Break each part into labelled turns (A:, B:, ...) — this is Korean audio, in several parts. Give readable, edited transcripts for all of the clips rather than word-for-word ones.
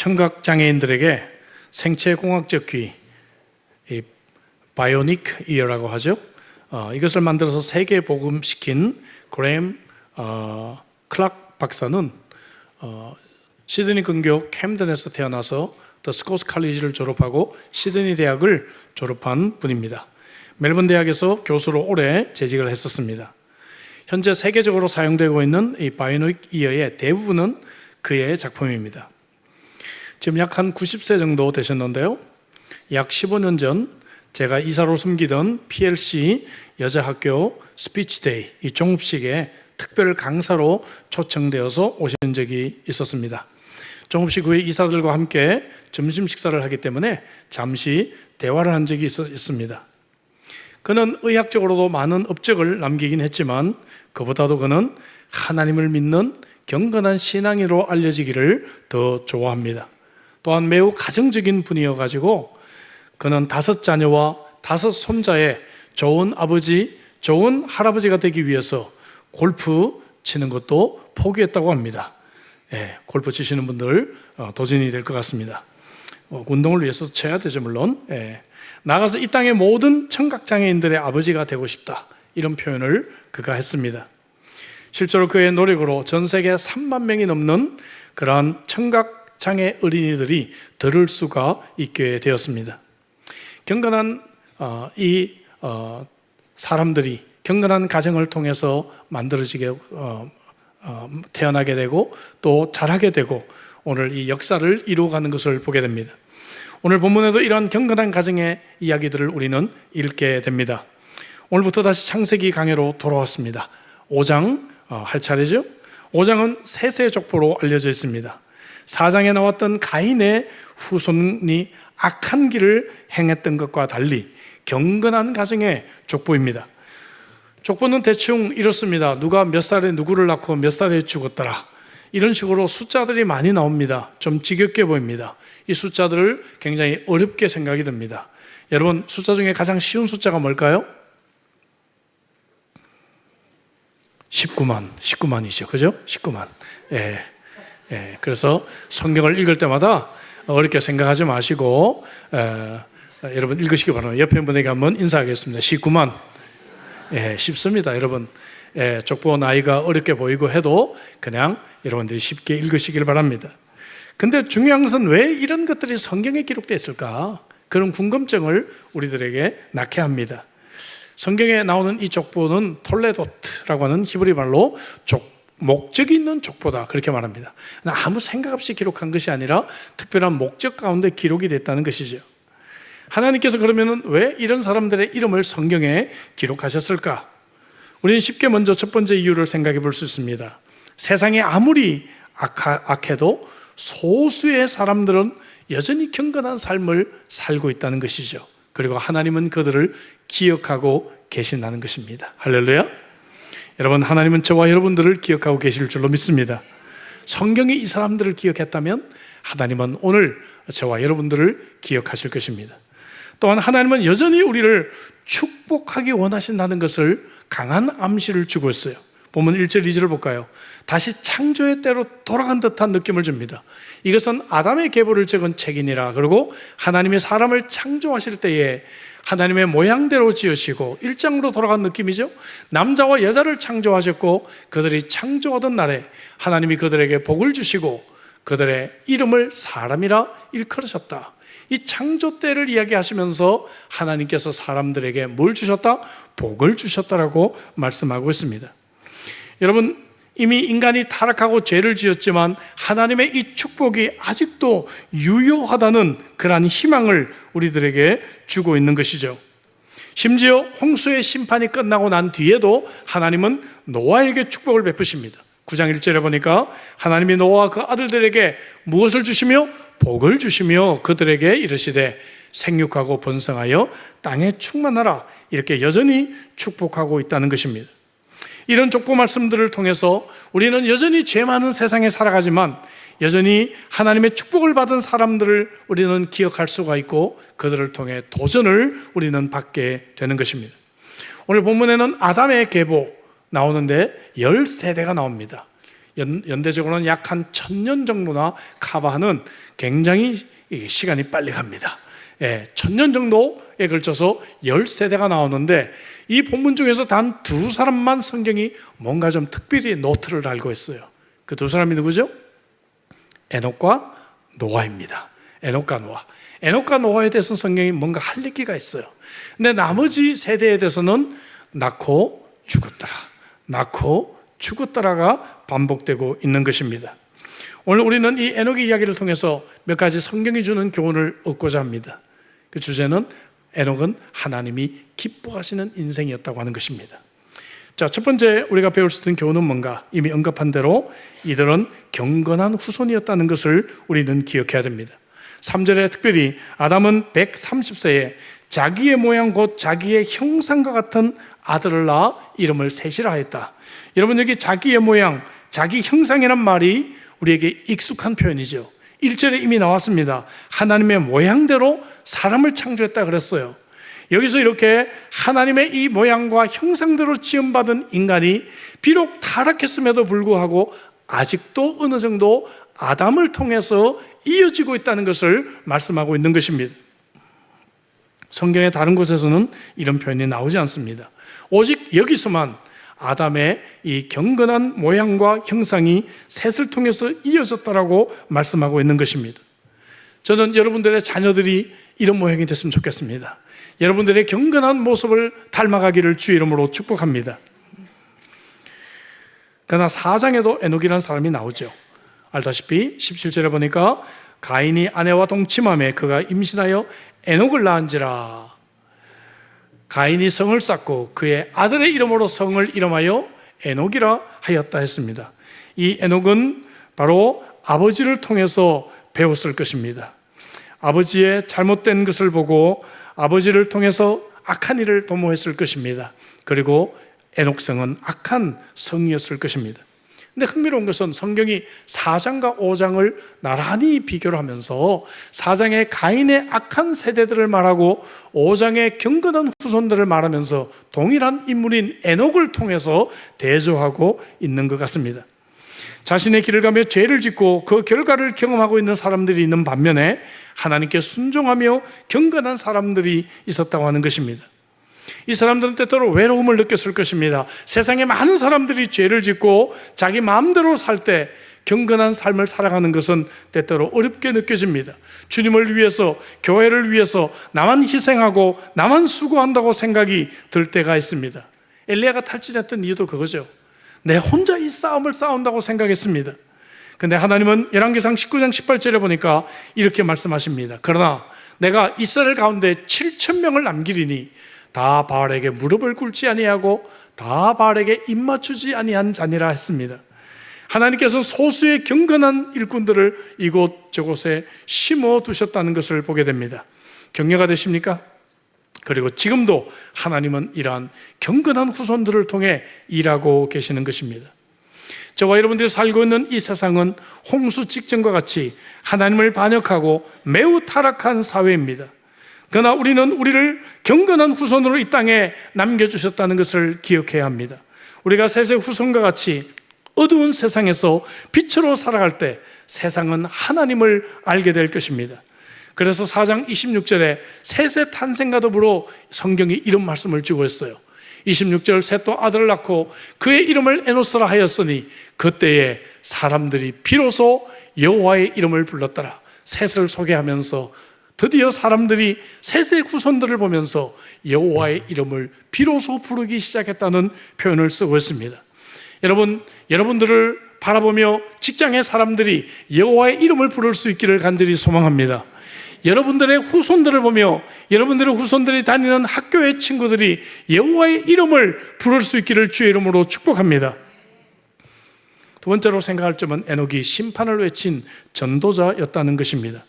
A: 청각장애인들에게 생체공학적 귀, 이 바이오닉 이어라고 하죠. 이것을 만들어서 세계 복음시킨 그레임 클락 박사는 시드니 근교 캠든에서 태어나서 더 스코스 칼리지를 졸업하고 시드니 대학을 졸업한 분입니다. 멜번 대학에서 교수로 오래 재직을 했었습니다. 현재 세계적으로 사용되고 있는 이 바이오닉 이어의 대부분은 그의 작품입니다. 지금 약 한 90세 정도 되셨는데요. 약 15년 전 제가 이사로 섬기던 PLC 여자학교 스피치데이 이 종업식에 특별 강사로 초청되어서 오신 적이 있었습니다. 종업식 후에 이사들과 함께 점심 식사를 하기 때문에 잠시 대화를 한 적이 있습니다. 그는 의학적으로도 많은 업적을 남기긴 했지만 그보다도 그는 하나님을 믿는 경건한 신앙인으로 알려지기를 더 좋아합니다. 또한 매우 가정적인 분이어가지고 그는 5 자녀와 5 손자의 좋은 아버지, 좋은 할아버지가 되기 위해서 골프 치는 것도 포기했다고 합니다. 골프 치시는 분들 도전이 될 것 같습니다. 운동을 위해서 쳐야 되죠, 물론. 나가서 이 땅의 모든 청각장애인들의 아버지가 되고 싶다, 이런 표현을 그가 했습니다. 실제로 그의 노력으로 전 세계 3만 명이 넘는 그러한 청각장애 어린이들이 들을 수가 있게 되었습니다. 경건한 사람들이 경건한 가정을 통해서 만들어지게 태어나게 되고 또 자라게 되고 오늘 이 역사를 이루어가는 것을 보게 됩니다. 오늘 본문에도 이러한 경건한 가정의 이야기들을 우리는 읽게 됩니다. 오늘부터 다시 창세기 강해로 돌아왔습니다. 5장 할 차례죠. 5장은 셋의 족보로 알려져 있습니다. 4장에 나왔던 가인의 후손이 악한 길을 행했던 것과 달리 경건한 가정의 족보입니다. 족보는 대충 이렇습니다. 누가 몇 살에 누구를 낳고 몇 살에 죽었더라, 이런 식으로 숫자들이 많이 나옵니다. 좀 지겹게 보입니다. 이 숫자들을 굉장히 어렵게 생각이 듭니다. 여러분, 숫자 중에 가장 쉬운 숫자가 뭘까요? 19만이죠. 그죠? 19만. 그래서 성경을 읽을 때마다 어렵게 생각하지 마시고 여러분 읽으시기 바랍니다. 옆에 분에게 한번 인사하겠습니다. 19만. 쉽습니다, 여러분. 족보 나이가 어렵게 보이고 해도 그냥 여러분들이 쉽게 읽으시길 바랍니다. 근데 중요한 것은 왜 이런 것들이 성경에 기록되어 있을까? 그런 궁금증을 우리들에게 낳게 합니다. 성경에 나오는 이 족보는 톨레도트라고 하는 히브리 말로 목적이 있는 족보다, 그렇게 말합니다. 아무 생각 없이 기록한 것이 아니라 특별한 목적 가운데 기록이 됐다는 것이죠. 하나님께서 그러면 왜 이런 사람들의 이름을 성경에 기록하셨을까? 우리는 쉽게 먼저 첫 번째 이유를 생각해 볼 수 있습니다. 세상에 아무리 악해도 소수의 사람들은 여전히 경건한 삶을 살고 있다는 것이죠. 그리고 하나님은 그들을 기억하고 계신다는 것입니다. 할렐루야. 여러분, 하나님은 저와 여러분들을 기억하고 계실 줄로 믿습니다. 성경이 이 사람들을 기억했다면 하나님은 오늘 저와 여러분들을 기억하실 것입니다. 또한 하나님은 여전히 우리를 축복하기 원하신다는 것을 강한 암시를 주고 있어요. 보면 1절 2절을 볼까요? 다시 창조의 때로 돌아간 듯한 느낌을 줍니다. 이것은 아담의 계보를 적은 책이니라. 그리고 하나님이 사람을 창조하실 때에 하나님의 모양대로 지으시고 일장으로 돌아간 느낌이죠. 남자와 여자를 창조하셨고 그들이 창조하던 날에 하나님이 그들에게 복을 주시고 그들의 이름을 사람이라 일컬으셨다. 이 창조 때를 이야기하시면서 하나님께서 사람들에게 뭘 주셨다? 복을 주셨다라고 말씀하고 있습니다. 여러분, 이미 인간이 타락하고 죄를 지었지만 하나님의 이 축복이 아직도 유효하다는 그러한 희망을 우리들에게 주고 있는 것이죠. 심지어 홍수의 심판이 끝나고 난 뒤에도 하나님은 노아에게 축복을 베푸십니다. 9장 1절에 보니까 하나님이 노아와 그 아들들에게 무엇을 주시며 복을 주시며 그들에게 이르시되 생육하고 번성하여 땅에 충만하라, 이렇게 여전히 축복하고 있다는 것입니다. 이런 족보 말씀들을 통해서 우리는 여전히 죄 많은 세상에 살아가지만 여전히 하나님의 축복을 받은 사람들을 우리는 기억할 수가 있고 그들을 통해 도전을 우리는 받게 되는 것입니다. 오늘 본문에는 아담의 계보 나오는데 10세대가 나옵니다. 연대적으로는 약 한 1000년 정도나 커버하는 굉장히 시간이 빨리 갑니다. 1000년 정도에 걸쳐서 10세대가 나오는데 이 본문 중에서 단 2사람만 성경이 뭔가 좀 특별히 노트를 달고 있어요. 그 2사람이 누구죠? 에녹과 노아입니다. 에녹과 노아에 대해서 성경이 뭔가 할 얘기가 있어요. 근데 나머지 세대에 대해서는 낳고 죽었더라가 반복되고 있는 것입니다. 오늘 우리는 이 에녹의 이야기를 통해서 몇 가지 성경이 주는 교훈을 얻고자 합니다. 그 주제는 에녹은 하나님이 기뻐하시는 인생이었다고 하는 것입니다. 자, 첫 번째 우리가 배울 수 있는 교훈은 뭔가? 이미 언급한 대로 이들은 경건한 후손이었다는 것을 우리는 기억해야 됩니다. 3절에 특별히 아담은 130세에 자기의 모양 곧 자기의 형상과 같은 아들을 낳아 이름을 셋이라 했다. 여러분, 여기 자기의 모양, 자기 형상이란 말이 우리에게 익숙한 표현이죠. 1절에 이미 나왔습니다. 하나님의 모양대로 사람을 창조했다 그랬어요. 여기서 이렇게 하나님의 이 모양과 형상대로 지음받은 인간이 비록 타락했음에도 불구하고 아직도 어느 정도 아담을 통해서 이어지고 있다는 것을 말씀하고 있는 것입니다. 성경의 다른 곳에서는 이런 표현이 나오지 않습니다. 오직 여기서만 아담의 이 경건한 모양과 형상이 셋을 통해서 이어졌다라고 말씀하고 있는 것입니다. 저는 여러분들의 자녀들이 이런 모양이 됐으면 좋겠습니다. 여러분들의 경건한 모습을 닮아가기를 주의 이름으로 축복합니다. 그러나 4장에도 에녹이라는 사람이 나오죠. 알다시피 17절에 보니까 가인이 아내와 동침함에 그가 임신하여 에녹을 낳은지라. 가인이 성을 쌓고 그의 아들의 이름으로 성을 이름하여 에녹이라 하였다 했습니다. 이 에녹은 바로 아버지를 통해서 배웠을 것입니다. 아버지의 잘못된 것을 보고 아버지를 통해서 악한 일을 도모했을 것입니다. 그리고 에녹성은 악한 성이었을 것입니다. 근데 흥미로운 것은 성경이 4장과 5장을 나란히 비교를 하면서 4장의 가인의 악한 세대들을 말하고 5장의 경건한 후손들을 말하면서 동일한 인물인 에녹을 통해서 대조하고 있는 것 같습니다. 자신의 길을 가며 죄를 짓고 그 결과를 경험하고 있는 사람들이 있는 반면에 하나님께 순종하며 경건한 사람들이 있었다고 하는 것입니다. 이 사람들은 때때로 외로움을 느꼈을 것입니다. 세상에 많은 사람들이 죄를 짓고 자기 마음대로 살 때 경건한 삶을 살아가는 것은 때때로 어렵게 느껴집니다. 주님을 위해서, 교회를 위해서 나만 희생하고 나만 수고한다고 생각이 들 때가 있습니다. 엘리야가 탈진했던 이유도 그거죠. 내 혼자 이 싸움을 싸운다고 생각했습니다. 근데 하나님은 열왕기상 19장 18절에 보니까 이렇게 말씀하십니다. 그러나 내가 이스라엘 가운데 7,000명을 남기리니 다 바알에게 무릎을 꿇지 아니하고 다 바알에게 입맞추지 아니한 자니라 했습니다. 하나님께서 소수의 경건한 일꾼들을 이곳저곳에 심어 두셨다는 것을 보게 됩니다. 격려가 되십니까? 그리고 지금도 하나님은 이러한 경건한 후손들을 통해 일하고 계시는 것입니다. 저와 여러분들이 살고 있는 이 세상은 홍수 직전과 같이 하나님을 반역하고 매우 타락한 사회입니다. 그러나 우리는 우리를 경건한 후손으로 이 땅에 남겨주셨다는 것을 기억해야 합니다. 우리가 셋의 후손과 같이 어두운 세상에서 빛으로 살아갈 때 세상은 하나님을 알게 될 것입니다. 그래서 4장 26절에 셋의 탄생과 더불어 성경이 이런 말씀을 주고 있어요. 26절 셋도 아들을 낳고 그의 이름을 에노스라 하였으니 그때에 사람들이 비로소 여호와의 이름을 불렀더라. 셋을 소개하면서 드디어 사람들이 셋의 후손들을 보면서 여호와의 이름을 비로소 부르기 시작했다는 표현을 쓰고 있습니다. 여러분들을 바라보며 직장의 사람들이 여호와의 이름을 부를 수 있기를 간절히 소망합니다. 여러분들의 후손들을 보며 여러분들의 후손들이 다니는 학교의 친구들이 여호와의 이름을 부를 수 있기를 주의 이름으로 축복합니다. 두 번째로 생각할 점은 에녹이 심판을 외친 전도자였다는 것입니다.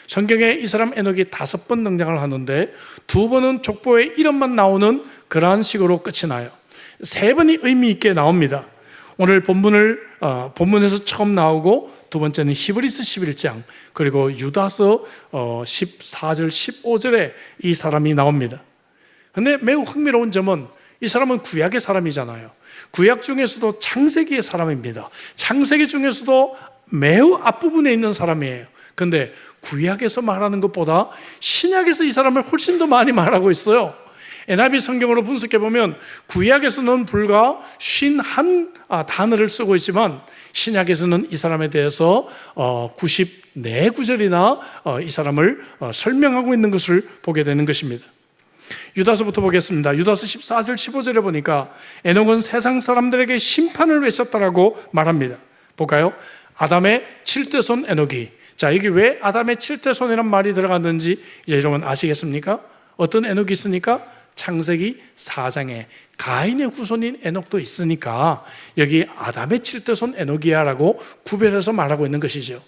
A: 성경에 이 사람 에녹이 5번 등장을 하는데 2번은 족보의 이름만 나오는 그러한 식으로 끝이 나요. 3번이 의미 있게 나옵니다. 오늘 본문에서 처음 나오고 두 번째는 히브리서 11장 그리고 유다서 14절 15절에 이 사람이 나옵니다. 그런데 매우 흥미로운 점은 이 사람은 구약의 사람이잖아요. 구약 중에서도 창세기의 사람입니다. 창세기 중에서도 매우 앞부분에 있는 사람이에요. 그런데 구약에서 말하는 것보다 신약에서 이 사람을 훨씬 더 많이 말하고 있어요. NIV 성경으로 분석해 보면 구약에서는 불과 51단어를 쓰고 있지만 신약에서는 이 사람에 대해서 94구절이나 이 사람을 설명하고 있는 것을 보게 되는 것입니다. 유다서부터 보겠습니다. 유다서 14절 15절에 보니까 에녹은 세상 사람들에게 심판을 외쳤다라고 말합니다. 볼까요? 아담의 7대손 에녹이, 자, 여기 왜 아담의 7대손이란 말이 들어갔는지 이제 여러분 아시겠습니까? 어떤 에녹이 있으니까? 창세기 4장에 가인의 후손인 에녹도 있으니까 여기 아담의 7대손 에녹이야 라고 구별해서 말하고 있는 것이죠.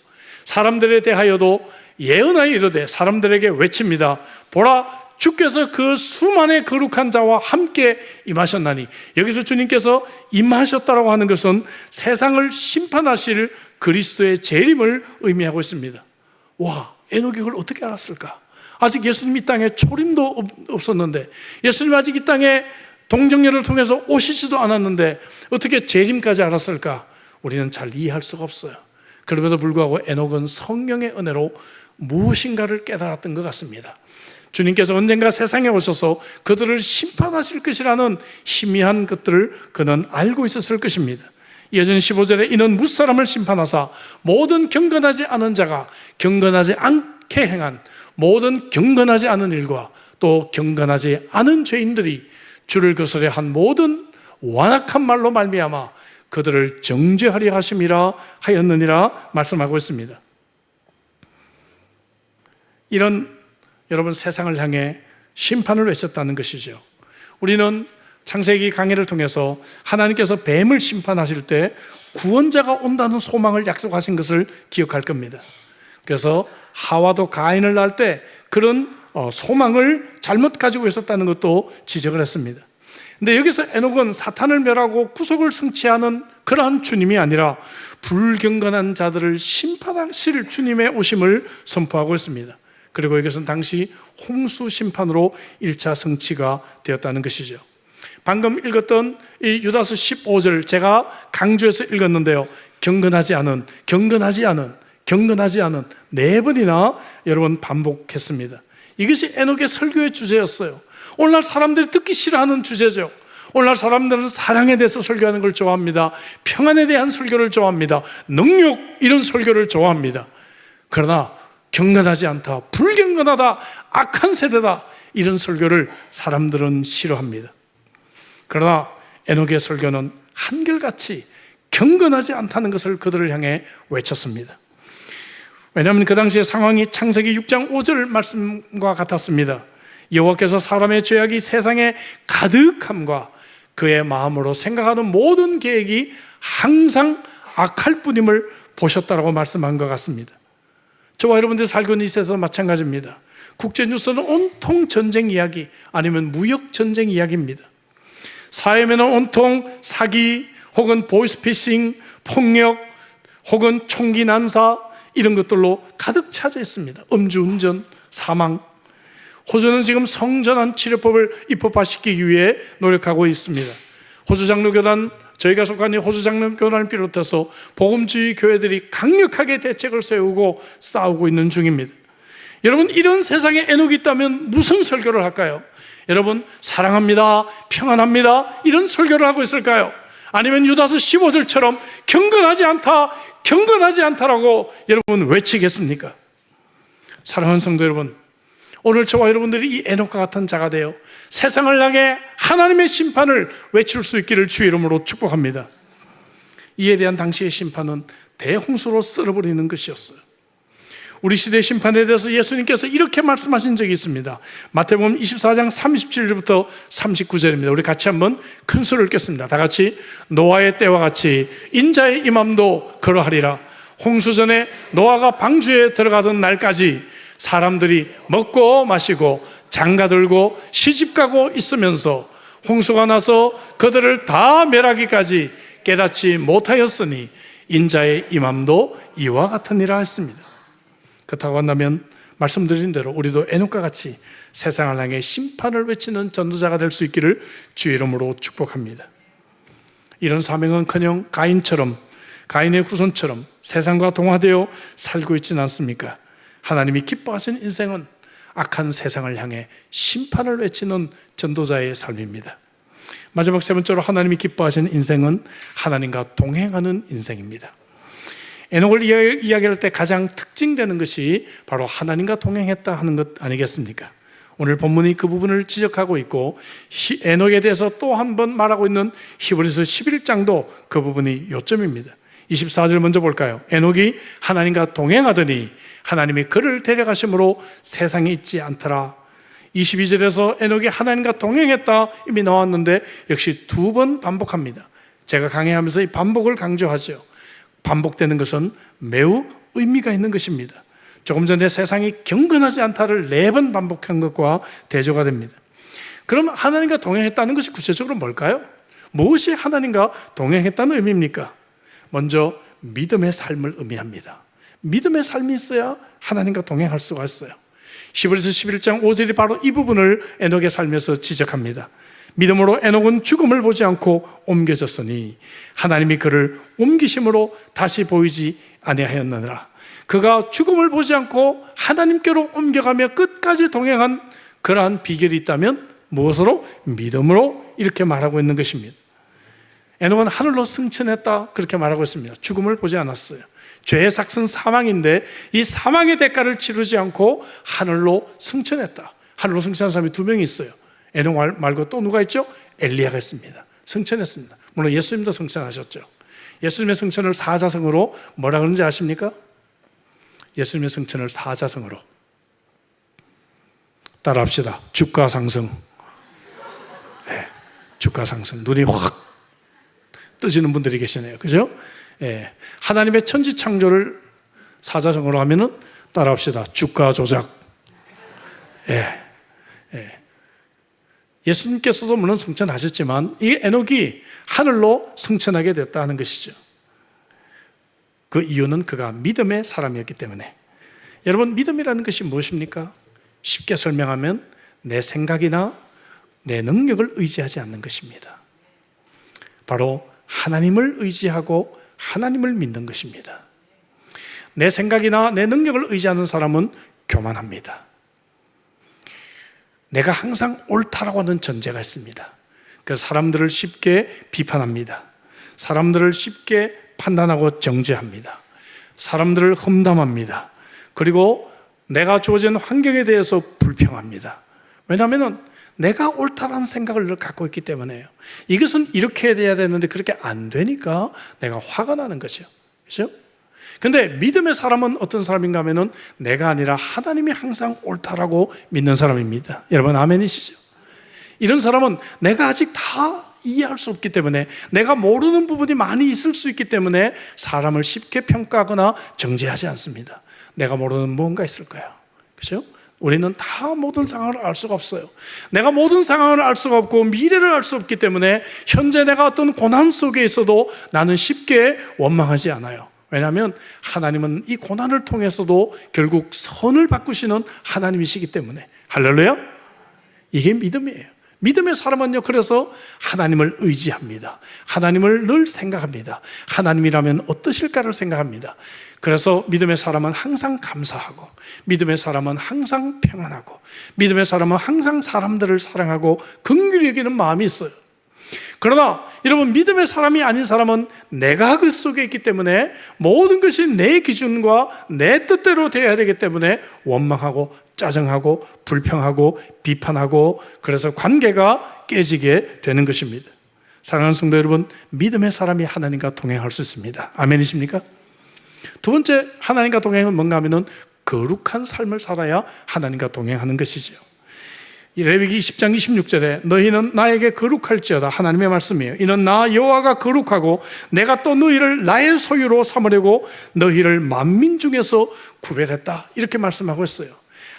A: 사람들에 대하여도 예언하여 이르되 사람들에게 외칩니다. 보라, 주께서 그 수만의 거룩한 자와 함께 임하셨나니, 여기서 주님께서 임하셨다라고 하는 것은 세상을 심판하실 그리스도의 재림을 의미하고 있습니다. 와, 에녹이 그걸 어떻게 알았을까? 아직 예수님 이 땅에 초림도 없었는데, 예수님 아직 이 땅에 동정녀를 통해서 오시지도 않았는데 어떻게 재림까지 알았을까? 우리는 잘 이해할 수가 없어요. 그럼에도 불구하고 에녹은 성령의 은혜로 무엇인가를 깨달았던 것 같습니다. 주님께서 언젠가 세상에 오셔서 그들을 심판하실 것이라는 희미한 것들을 그는 알고 있었을 것입니다. 이어진 15절에 이는 무사람을 심판하사 모든 경건하지 않은 자가 경건하지 않게 행한 모든 경건하지 않은 일과 또 경건하지 않은 죄인들이 주를 거스려 한 모든 완악한 말로 말미암아 그들을 정죄하려 하심이라 하였느니라 말씀하고 있습니다. 이런 여러분 세상을 향해 심판을 외쳤다는 것이죠. 우리는 창세기 강해를 통해서 하나님께서 뱀을 심판하실 때 구원자가 온다는 소망을 약속하신 것을 기억할 겁니다. 그래서 하와도 가인을 낳을 때 그런 소망을 잘못 가지고 있었다는 것도 지적을 했습니다. 근데 여기서 에녹은 사탄을 멸하고 구속을 성취하는 그러한 주님이 아니라 불경건한 자들을 심판하실 주님의 오심을 선포하고 있습니다. 그리고 이것은 당시 홍수 심판으로 1차 성취가 되었다는 것이죠. 방금 읽었던 이 유다서 15절 제가 강조해서 읽었는데요. 경건하지 않은 4번이나 여러분 반복했습니다. 이것이 에녹의 설교의 주제였어요. 오늘날 사람들이 듣기 싫어하는 주제죠. 오늘날 사람들은 사랑에 대해서 설교하는 걸 좋아합니다. 평안에 대한 설교를 좋아합니다. 능력 이런 설교를 좋아합니다. 그러나 경건하지 않다, 불경건하다, 악한 세대다 이런 설교를 사람들은 싫어합니다. 그러나 에녹의 설교는 한결같이 경건하지 않다는 것을 그들을 향해 외쳤습니다. 왜냐하면 그 당시의 상황이 창세기 6장 5절 말씀과 같았습니다. 여호와께서 사람의 죄악이 세상에 가득함과 그의 마음으로 생각하는 모든 계획이 항상 악할 뿐임을 보셨다라고 말씀한 것 같습니다. 저와 여러분들 살고 있는 이 세상도 마찬가지입니다. 국제뉴스는 온통 전쟁 이야기 아니면 무역 전쟁 이야기입니다. 사회면은 온통 사기 혹은 보이스피싱, 폭력 혹은 총기 난사 이런 것들로 가득 차져 있습니다. 음주운전, 사망. 호주는 지금 성전환 치료법을 입법화시키기 위해 노력하고 있습니다. 호주 장로교단, 저희가 속한 이 호주 장로교단을 비롯해서 복음주의 교회들이 강력하게 대책을 세우고 싸우고 있는 중입니다. 여러분, 이런 세상에 에녹이 있다면 무슨 설교를 할까요? 여러분, 사랑합니다, 평안합니다 이런 설교를 하고 있을까요? 아니면 유다서 15절처럼 경건하지 않다라고 여러분 외치겠습니까? 사랑하는 성도 여러분, 오늘 저와 여러분들이 이 에녹과 같은 자가 되어 세상을 향해 하나님의 심판을 외칠 수 있기를 주의 이름으로 축복합니다. 이에 대한 당시의 심판은 대홍수로 쓸어버리는 것이었어요. 우리 시대의 심판에 대해서 예수님께서 이렇게 말씀하신 적이 있습니다. 마태복음 24장 37절부터 39절입니다. 우리 같이 한번 큰 소리를 읽겠습니다. 다 같이. 노아의 때와 같이 인자의 임함도 그러하리라. 홍수 전에 노아가 방주에 들어가던 날까지 사람들이 먹고 마시고 장가들고 시집가고 있으면서 홍수가 나서 그들을 다 멸하기까지 깨닫지 못하였으니 인자의 임함도 이와 같으니라 했습니다. 그렇다고 한다면 말씀드린 대로 우리도 에녹과 같이 세상을 향해 심판을 외치는 전도자가 될 수 있기를 주의 이름으로 축복합니다. 이런 사명은커녕 가인의 후손처럼 세상과 동화되어 살고 있지는 않습니까? 하나님이 기뻐하시는 인생은 악한 세상을 향해 심판을 외치는 전도자의 삶입니다. 마지막 세 번째로 하나님이 기뻐하시는 인생은 하나님과 동행하는 인생입니다. 에녹을 이야기할 때 가장 특징되는 것이 바로 하나님과 동행했다 하는 것 아니겠습니까? 오늘 본문이 그 부분을 지적하고 있고 에녹에 대해서 또 한 번 말하고 있는 히브리서 11장도 그 부분이 요점입니다. 24절 먼저 볼까요? 에녹이 하나님과 동행하더니 하나님이 그를 데려가심으로 세상에 있지 않더라. 22절에서 에녹이 하나님과 동행했다 이미 나왔는데 역시 두 번 반복합니다. 제가 강의하면서 이 반복을 강조하죠. 반복되는 것은 매우 의미가 있는 것입니다. 조금 전에 세상이 경건하지 않다를 4번 반복한 것과 대조가 됩니다. 그럼 하나님과 동행했다는 것이 구체적으로 뭘까요? 무엇이 하나님과 동행했다는 의미입니까? 먼저 믿음의 삶을 의미합니다. 믿음의 삶이 있어야 하나님과 동행할 수가 있어요. 히브리서 11장 5절이 바로 이 부분을 에녹의 삶에서 지적합니다. 믿음으로 에녹은 죽음을 보지 않고 옮겨졌으니 하나님이 그를 옮기심으로 다시 보이지 아니하였느니라. 그가 죽음을 보지 않고 하나님께로 옮겨가며 끝까지 동행한 그러한 비결이 있다면 무엇으로? 믿음으로 이렇게 말하고 있는 것입니다. 에녹은 하늘로 승천했다 그렇게 말하고 있습니다. 죽음을 보지 않았어요. 죄의 삭은 사망인데 이 사망의 대가를 치르지 않고 하늘로 승천했다. 하늘로 승천한 사람이 2명이 있어요. 에녹 말고 또 누가 있죠? 엘리야가 있습니다. 승천했습니다. 물론 예수님도 승천하셨죠. 예수님의 승천을 사자성어로 뭐라 그러는지 아십니까? 예수님의 승천을 사자성어로 따라합시다. 주가 상승. 네, 주가 상승. 눈이 확 뜨시는 분들이 계시네요. 그죠? 예, 하나님의 천지 창조를 사자성어로 하면은 따라합시다. 주가 조작. 예, 예. 예수님께서도 물론 승천하셨지만 이 에녹이 하늘로 승천하게 됐다는 것이죠. 그 이유는 그가 믿음의 사람이었기 때문에. 여러분, 믿음이라는 것이 무엇입니까? 쉽게 설명하면 내 생각이나 내 능력을 의지하지 않는 것입니다. 바로 하나님을 의지하고 하나님을 믿는 것입니다. 내 생각이나 내 능력을 의지하는 사람은 교만합니다. 내가 항상 옳다라고 하는 전제가 있습니다. 그래서 사람들을 쉽게 비판합니다. 사람들을 쉽게 판단하고 정죄합니다. 사람들을 험담합니다. 그리고 내가 주어진 환경에 대해서 불평합니다. 왜냐하면 내가 옳다라는 생각을 갖고 있기 때문에요. 이것은 이렇게 돼야 되는데 그렇게 안 되니까 내가 화가 나는 거죠. 그렇죠? 근데 믿음의 사람은 어떤 사람인가 하면은 내가 아니라 하나님이 항상 옳다라고 믿는 사람입니다. 여러분 아멘이시죠? 이런 사람은 내가 아직 다 이해할 수 없기 때문에, 내가 모르는 부분이 많이 있을 수 있기 때문에 사람을 쉽게 평가하거나 정죄하지 않습니다. 내가 모르는 무언가 있을까요? 그렇죠? 우리는 다 모든 상황을 알 수가 없어요. 내가 모든 상황을 알 수가 없고 미래를 알 수 없기 때문에 현재 내가 어떤 고난 속에 있어도 나는 쉽게 원망하지 않아요. 왜냐하면 하나님은 이 고난을 통해서도 결국 선을 바꾸시는 하나님이시기 때문에. 할렐루야? 이게 믿음이에요. 믿음의 사람은요, 그래서 하나님을 의지합니다. 하나님을 늘 생각합니다. 하나님이라면 어떠실까를 생각합니다. 그래서 믿음의 사람은 항상 감사하고, 믿음의 사람은 항상 평안하고, 믿음의 사람은 항상 사람들을 사랑하고 긍휼히 여기는 마음이 있어요. 그러나 여러분, 믿음의 사람이 아닌 사람은 내가 그 속에 있기 때문에 모든 것이 내 기준과 내 뜻대로 되어야 되기 때문에 원망하고 짜증하고 불평하고 비판하고, 그래서 관계가 깨지게 되는 것입니다. 사랑하는 성도 여러분, 믿음의 사람이 하나님과 동행할 수 있습니다. 아멘이십니까? 두 번째, 하나님과 동행은 뭔가 하면은 거룩한 삶을 살아야 하나님과 동행하는 것이죠. 레위기 20장 26절에 너희는 나에게 거룩할지어다, 하나님의 말씀이에요. 이는 나 여호와가 거룩하고 내가 또 너희를 나의 소유로 삼으려고 너희를 만민 중에서 구별했다, 이렇게 말씀하고 있어요.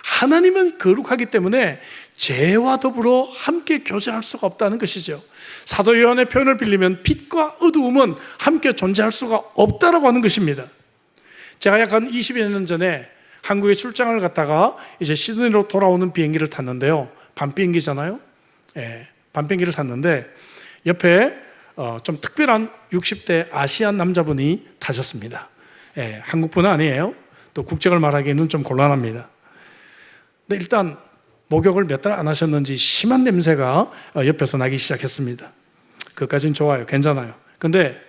A: 하나님은 거룩하기 때문에 죄와 더불어 함께 교제할 수가 없다는 것이죠. 사도 요한의 표현을 빌리면 빛과 어두움은 함께 존재할 수가 없다라고 하는 것입니다. 제가 약 한 20여 년 전에 한국에 출장을 갔다가 이제 시드니로 돌아오는 비행기를 탔는데요. 밤 비행기잖아요. 예, 밤 비행기를 탔는데 옆에 좀 특별한 60대 아시안 남자분이 타셨습니다. 예, 한국분 아니에요. 또 국적을 말하기에는 좀 곤란합니다. 근데 일단 목욕을 몇 달 안 하셨는지 심한 냄새가 옆에서 나기 시작했습니다. 그것까지는 좋아요. 괜찮아요. 근데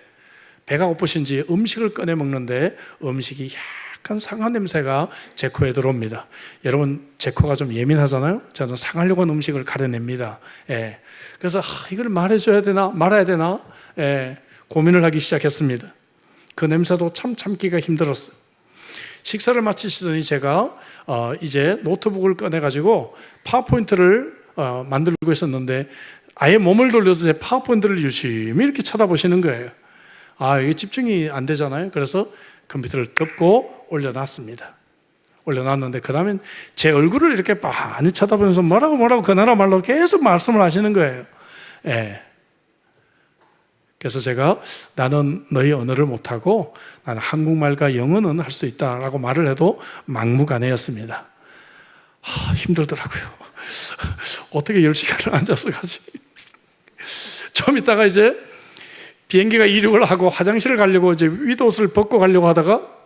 A: 배가 고프신지 음식을 꺼내 먹는데 음식이 약간 상한 냄새가 제 코에 들어옵니다. 여러분, 제 코가 좀 예민하잖아요. 저는 상하려고 하는 음식을 가려냅니다. 예. 그래서 이걸 말해줘야 되나 말아야 되나 고민을 하기 시작했습니다. 그 냄새도 참 참기가 힘들었어요. 식사를 마치시더니 제가 이제 노트북을 꺼내가지고 파워포인트를 만들고 있었는데 아예 몸을 돌려서 제 파워포인트를 유심히 이렇게 쳐다보시는 거예요. 이게 집중이 안 되잖아요. 그래서 컴퓨터를 덮고 올려놨습니다. 올려놨는데 그 다음엔 제 얼굴을 이렇게 많이 쳐다보면서 뭐라고 그 나라 말로 계속 말씀을 하시는 거예요. 예. 그래서 제가 나는 너희 언어를 못하고 나는 한국말과 영어는 할 수 있다라고 말을 해도 막무가내였습니다. 힘들더라고요. 어떻게 10시간을 앉아서 가지? 좀 있다가 이제 비행기가 이륙을 하고 화장실을 가려고 이제 윗옷을 벗고 가려고 하다가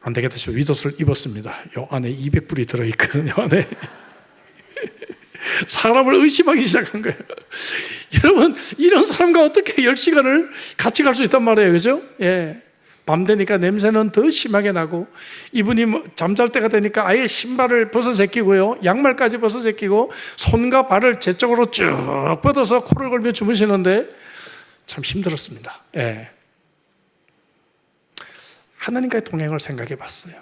A: 안 되겠다 싶어 윗옷을 입었습니다. 요 안에 200불이 들어있거든요. 안에. 사람을 의심하기 시작한 거예요. 여러분, 이런 사람과 어떻게 10시간을 같이 갈 수 있단 말이에요. 그죠? 예. 밤 되니까 냄새는 더 심하게 나고, 이분이 잠잘 때가 되니까 아예 신발을 벗어 제끼고요, 양말까지 벗어 제끼고 손과 발을 제 쪽으로 쭉 뻗어서 코를 걸며 주무시는데 참 힘들었습니다. 예. 하나님과의 동행을 생각해 봤어요.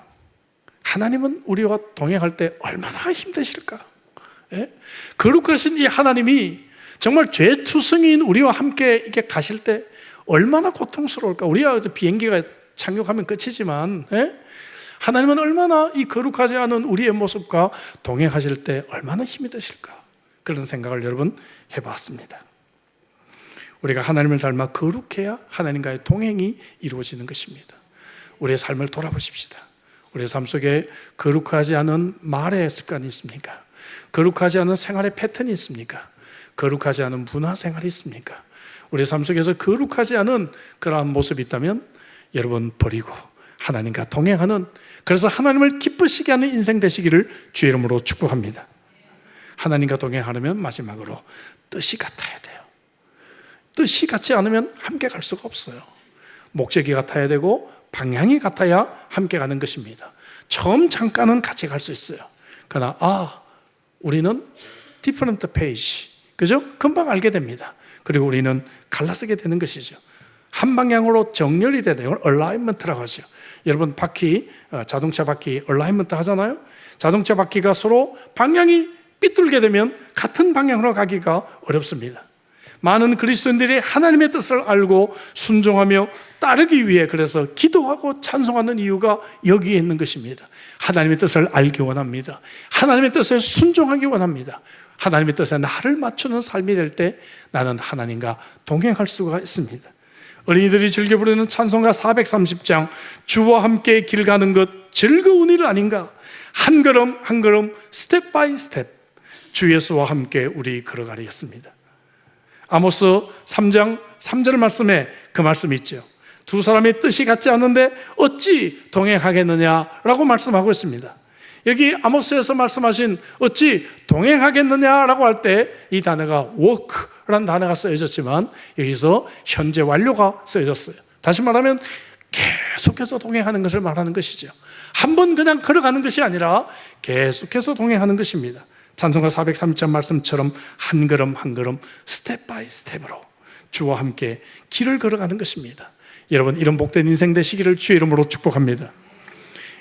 A: 하나님은 우리와 동행할 때 얼마나 힘드실까? 예? 거룩하신 이 하나님이 정말 죄투성이인 우리와 함께 이렇게 가실 때 얼마나 고통스러울까? 우리가 비행기가 착륙하면 끝이지만, 예? 하나님은 얼마나 이 거룩하지 않은 우리의 모습과 동행하실 때 얼마나 힘이 드실까? 그런 생각을 여러분 해봤습니다. 우리가 하나님을 닮아 거룩해야 하나님과의 동행이 이루어지는 것입니다. 우리의 삶을 돌아보십시다. 우리의 삶 속에 거룩하지 않은 말의 습관이 있습니까? 거룩하지 않은 생활의 패턴이 있습니까? 거룩하지 않은 문화 생활이 있습니까? 우리의 삶 속에서 거룩하지 않은 그러한 모습이 있다면 여러분 버리고 하나님과 동행하는, 그래서 하나님을 기쁘시게 하는 인생 되시기를 주의 이름으로 축복합니다. 하나님과 동행하려면 마지막으로 뜻이 같아야 돼요. 뜻이 같지 않으면 함께 갈 수가 없어요. 목적이 같아야 되고 방향이 같아야 함께 가는 것입니다. 처음 잠깐은 같이 갈 수 있어요. 그러나 우리는 different page, 그죠? 금방 알게 됩니다. 그리고 우리는 갈라서게 되는 것이죠. 한 방향으로 정렬이 되는 걸 alignment라고 하죠. 여러분 바퀴, 자동차 바퀴 alignment 하잖아요. 자동차 바퀴가 서로 방향이 삐뚤게 되면 같은 방향으로 가기가 어렵습니다. 많은 그리스도인들이 하나님의 뜻을 알고 순종하며 따르기 위해 그래서 기도하고 찬송하는 이유가 여기에 있는 것입니다. 하나님의 뜻을 알기 원합니다. 하나님의 뜻에 순종하기 원합니다. 하나님의 뜻에 나를 맞추는 삶이 될 때 나는 하나님과 동행할 수가 있습니다. 어린이들이 즐겨 부르는 찬송가 430장, 주와 함께 길 가는 것 즐거운 일 아닌가? 한 걸음 한 걸음 스텝 바이 스텝 주 예수와 함께 우리 걸어가리겠습니다. 아모스 3장 3절 말씀에 그 말씀이 있죠. 두 사람의 뜻이 같지 않은데 어찌 동행하겠느냐라고 말씀하고 있습니다. 여기 아모스에서 말씀하신 어찌 동행하겠느냐라고 할 때 이 단어가 walk라는 단어가 쓰여졌지만 여기서 현재 완료가 쓰여졌어요. 다시 말하면 계속해서 동행하는 것을 말하는 것이죠. 한 번 그냥 걸어가는 것이 아니라 계속해서 동행하는 것입니다. 찬송가 430장 말씀처럼 한 걸음 한 걸음 스텝 바이 스텝으로 주와 함께 길을 걸어가는 것입니다. 여러분, 이런 복된 인생 되시기를 주의 이름으로 축복합니다.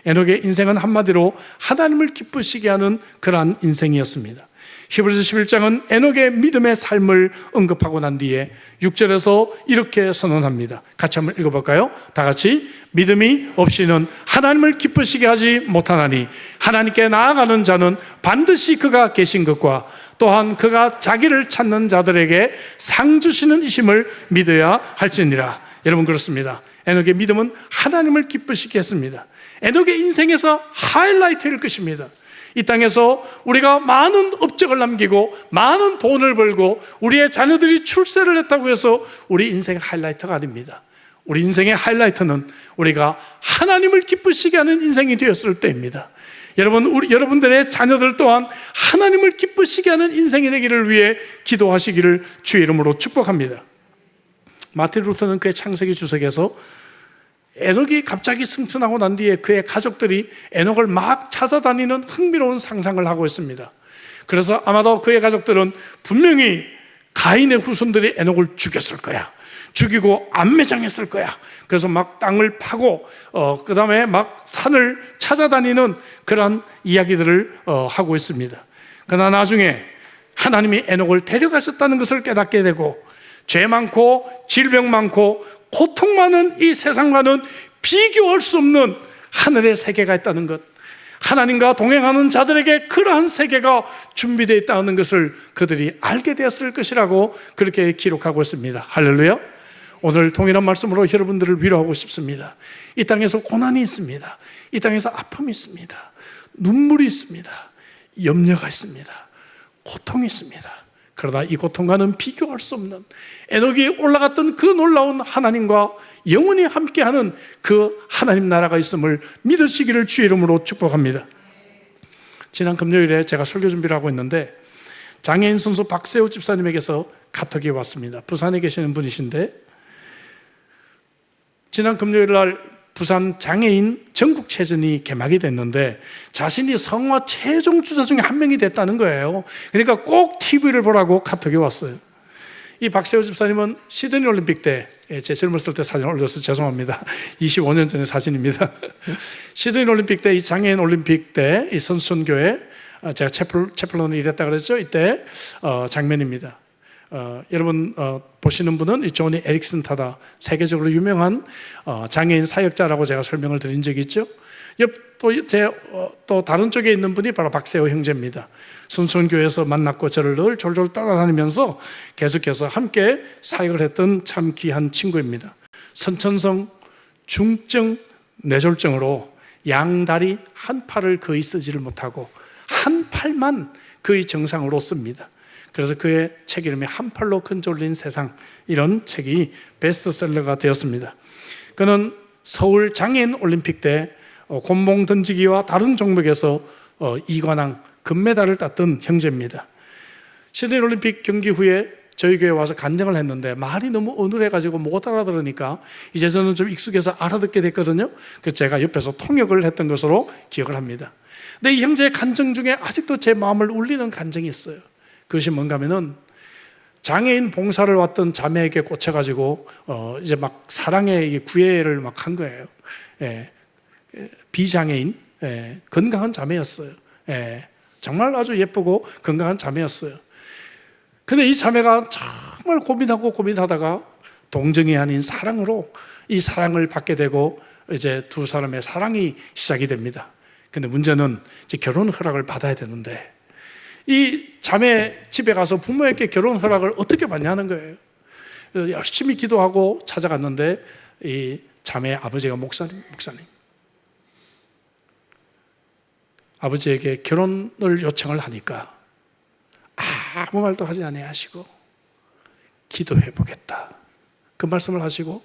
A: 에녹의 인생은 한마디로 하나님을 기쁘시게 하는 그러한 인생이었습니다. 히브리서 11장은 에녹의 믿음의 삶을 언급하고 난 뒤에 6절에서 이렇게 선언합니다. 같이 한번 읽어볼까요? 다 같이. 믿음이 없이는 하나님을 기쁘시게 하지 못하나니 하나님께 나아가는 자는 반드시 그가 계신 것과 또한 그가 자기를 찾는 자들에게 상 주시는 이심을 믿어야 할지니라. 여러분, 그렇습니다. 에녹의 믿음은 하나님을 기쁘시게 했습니다. 에녹의 인생에서 하이라이트일 것입니다. 이 땅에서 우리가 많은 업적을 남기고 많은 돈을 벌고 우리의 자녀들이 출세를 했다고 해서 우리 인생의 하이라이트가 아닙니다. 우리 인생의 하이라이트는 우리가 하나님을 기쁘시게 하는 인생이 되었을 때입니다. 여러분들의 자녀들 또한 하나님을 기쁘시게 하는 인생이 되기를 위해 기도하시기를 주의 이름으로 축복합니다. 마틴 루터는 그의 창세기 주석에서 에녹이 갑자기 승천하고 난 뒤에 그의 가족들이 에녹을 막 찾아다니는 흥미로운 상상을 하고 있습니다. 그래서 아마도 그의 가족들은 분명히 가인의 후손들이 에녹을 죽였을 거야. 죽이고 안매장했을 거야. 그래서 막 땅을 파고 그 다음에 막 산을 찾아다니는 그런 이야기들을 하고 있습니다. 그러나 나중에 하나님이 에녹을 데려가셨다는 것을 깨닫게 되고 죄 많고 질병 많고 고통 많은 이 세상과는 비교할 수 없는 하늘의 세계가 있다는 것, 하나님과 동행하는 자들에게 그러한 세계가 준비되어 있다는 것을 그들이 알게 되었을 것이라고 그렇게 기록하고 있습니다. 할렐루야. 오늘 동일한 말씀으로 여러분들을 위로하고 싶습니다. 이 땅에서 고난이 있습니다. 이 땅에서 아픔이 있습니다. 눈물이 있습니다. 염려가 있습니다. 고통이 있습니다. 그러나 이 고통과는 비교할 수 없는 에녹이 올라갔던 그 놀라운 하나님과 영원히 함께하는 그 하나님 나라가 있음을 믿으시기를 주의 이름으로 축복합니다. 지난 금요일에 제가 설교 준비를 하고 있는데 장애인 선수 박세호 집사님에게서 카톡이 왔습니다. 부산에 계시는 분이신데 지난 금요일 날 부산 장애인 전국체전이 개막이 됐는데 자신이 성화 최종 주자 중에 한 명이 됐다는 거예요. 그러니까 꼭 TV를 보라고 카톡이 왔어요. 이 박세호 집사님은 시드니 올림픽 때, 제 젊었을 때 사진 올려서 죄송합니다. 25년 전의 사진입니다. 시드니 올림픽 때, 이 장애인 올림픽 때 이 선수촌교회, 제가 채플런을 일했다 그랬죠. 이때 장면입니다. 여러분 보시는 분은 이 조니 에릭슨 타다, 세계적으로 유명한 장애인 사역자라고 제가 설명을 드린 적이 있죠. 또 다른 쪽에 있는 분이 바로 박세호 형제입니다. 선수촌교회에서 만났고 저를 늘 졸졸 따라다니면서 계속해서 함께 사역을 했던 참 귀한 친구입니다. 선천성 중증 뇌졸중으로 양다리 한 팔을 거의 쓰지를 못하고 한 팔만 거의 정상으로 씁니다. 그래서 그의 책 이름이 한 팔로 근졸린 세상, 이런 책이 베스트셀러가 되었습니다. 그는 서울 장애인 올림픽 때 곤봉 던지기와 다른 종목에서 2관왕 금메달을 땄던 형제입니다. 시드니 올림픽 경기 후에 저희 교회에 와서 간증을 했는데 말이 너무 어눌해가지고 못 알아들으니까 이제 저는 좀 익숙해서 알아듣게 됐거든요. 그래서 제가 옆에서 통역을 했던 것으로 기억을 합니다. 근데 이 형제의 간증 중에 아직도 제 마음을 울리는 간증이 있어요. 그것이 뭔가 하면은 장애인 봉사를 왔던 자매에게 꽂혀가지고 이제 막 사랑의 구애를 막 한 거예요. 비장애인, 건강한 자매였어요. 정말 아주 예쁘고 건강한 자매였어요. 근데 이 자매가 정말 고민하다가 동정이 아닌 사랑으로 이 사랑을 받게 되고 이제 두 사람의 사랑이 시작이 됩니다. 근데 문제는 이제 결혼 허락을 받아야 되는데 이 자매 집에 가서 부모에게 결혼 허락을 어떻게 받냐는 거예요. 열심히 기도하고 찾아갔는데 이 자매 아버지가 목사님. 아버지에게 결혼을 요청을 하니까 아무 말도 하지 아니하시고 기도해 보겠다, 그 말씀을 하시고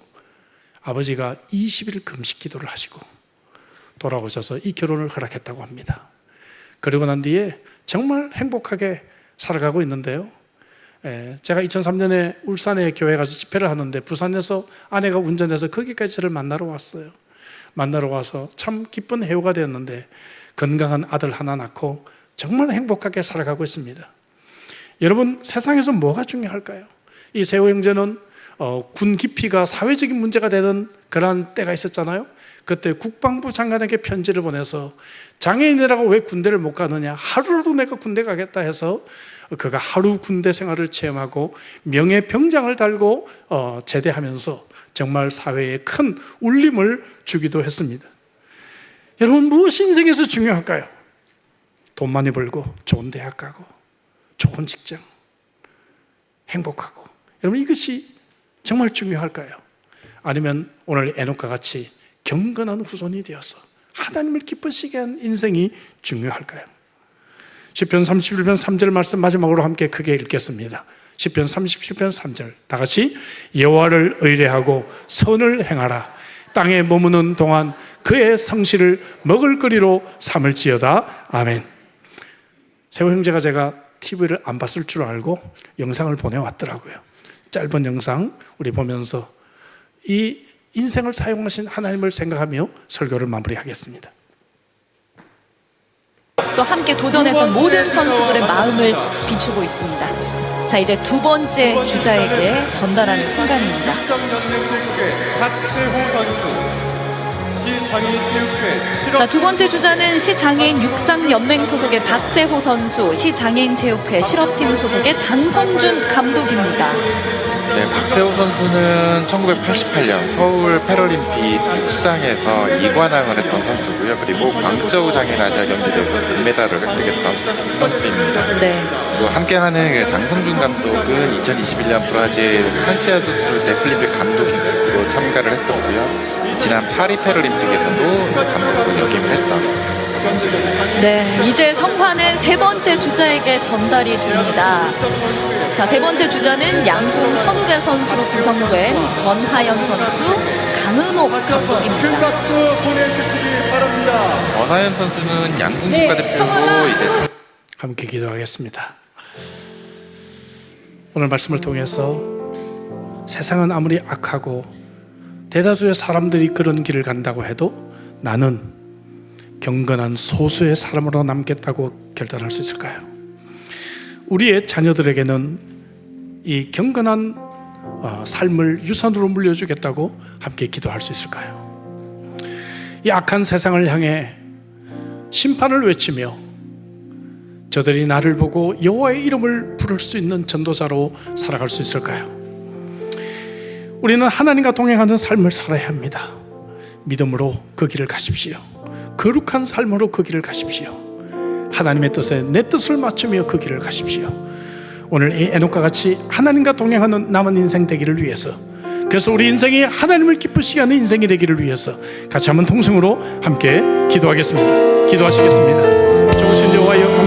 A: 아버지가 20일 금식 기도를 하시고 돌아오셔서 이 결혼을 허락했다고 합니다. 그리고 난 뒤에 정말 행복하게 살아가고 있는데요. 제가 2003년에 울산에 교회 가서 집회를 하는데 부산에서 아내가 운전해서 거기까지 저를 만나러 왔어요. 만나러 와서 참 기쁜 해오가 되었는데 건강한 아들 하나 낳고 정말 행복하게 살아가고 있습니다. 여러분, 세상에서 뭐가 중요할까요? 이 세호 형제는 군 기피가 사회적인 문제가 되던 그런 때가 있었잖아요. 그때 국방부 장관에게 편지를 보내서 장애인이라고 왜 군대를 못 가느냐, 하루라도 내가 군대 가겠다 해서 그가 하루 군대 생활을 체험하고 명예병장을 달고 제대하면서 정말 사회에 큰 울림을 주기도 했습니다. 여러분, 무엇이 인생에서 중요할까요? 돈 많이 벌고 좋은 대학 가고 좋은 직장, 행복하고, 여러분 이것이 정말 중요할까요? 아니면 오늘 에녹과 같이 경건한 후손이 되어서 하나님을 기쁘시게 한 인생이 중요할까요? 시편 31편 3절 말씀 마지막으로 함께 크게 읽겠습니다. 시편 37편 3절 다 같이 여호와를 의뢰하고 선을 행하라. 땅에 머무는 동안 그의 성실을 먹을거리로 삼을지어다. 아멘. 세호 형제가 제가 TV를 안 봤을 줄 알고 영상을 보내왔더라고요. 짧은 영상 우리 보면서 이 인생을 사용하신 하나님을 생각하며 설교를 마무리하겠습니다.
B: 또 함께 도전했던 모든 선수들의 마음을 비추고 있습니다. 자, 이제 두 번째 주자에게 전달하는 순간입니다. 자, 두 번째 주자는 시장애인 육상연맹 소속의 박세호 선수, 시장애인체육회 실업팀 소속의 장성준 감독입니다.
C: 네, 박세호 선수는 1988년 서울 패럴림픽 육상에서 2관왕을 했던 선수고요. 그리고 광저우 장애인 아시아 경기대회에서 금메달을 획득했던 선수입니다.
B: 네.
C: 그리고 함께하는 장성준 감독은 2021년 브라질 카시아 선수 데플리필 감독으로 참가를 했었고요. 지난 파리 패럴림픽에서도 감독으로 역임을 했던.
B: 네, 이제 성화는 세 번째 주자에게 전달이 됩니다. 자, 세 번째 주자는 양궁 선후배 선수로 구성된 권하연 선수, 강은옥 감독입니다.
C: 권하연 선수는 양궁 국가대표로 이제
A: 함께 기도하겠습니다. 오늘 말씀을 통해서 세상은 아무리 악하고 대다수의 사람들이 그런 길을 간다고 해도 나는 경건한 소수의 사람으로 남겠다고 결단할 수 있을까요? 우리의 자녀들에게는 이 경건한 삶을 유산으로 물려주겠다고 함께 기도할 수 있을까요? 이 악한 세상을 향해 심판을 외치며 저들이 나를 보고 여호와의 이름을 부를 수 있는 전도자로 살아갈 수 있을까요? 우리는 하나님과 동행하는 삶을 살아야 합니다. 믿음으로 그 길을 가십시오. 거룩한 삶으로 그 길을 가십시오. 하나님의 뜻에 내 뜻을 맞추며 그 길을 가십시오. 오늘 이 에녹과 같이 하나님과 동행하는 남은 인생 되기를 위해서, 그래서 우리 인생이 하나님을 기쁘시게 하는 인생이 되기를 위해서 같이 한번 통성으로 함께 기도하겠습니다. 기도하시겠습니다.